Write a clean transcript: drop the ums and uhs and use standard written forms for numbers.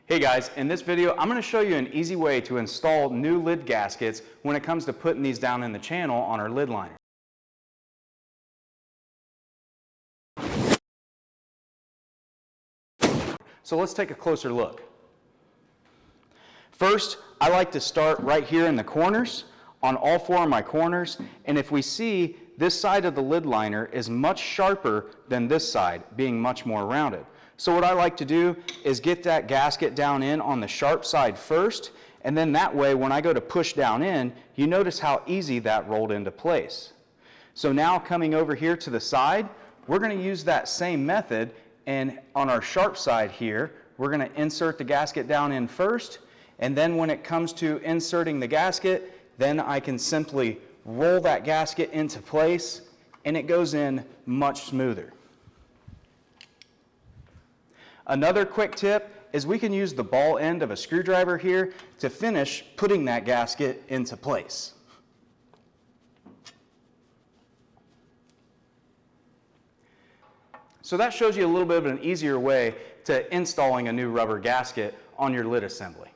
Hey guys, in this video I'm going to show you an easy way to install new lid gaskets when it comes to putting these down in the channel on our lid liner. So let's take a closer look. First, I like to start right here in the corners, on all four of my corners, and if we see, this side of the lid liner is much sharper than this side, being much more rounded. So what I like to do is get that gasket down in on the sharp side first, and then that way when I go to push down in, you notice how easy that rolled into place. So now coming over here to the side, we're going to use that same method, and on our sharp side here, we're going to insert the gasket down in first, and then when it comes to inserting the gasket, then I can simply roll that gasket into place, and it goes in much smoother. Another quick tip is we can use the ball end of a screwdriver here to finish putting that gasket into place. So that shows you a little bit of an easier way to installing a new rubber gasket on your lid assembly.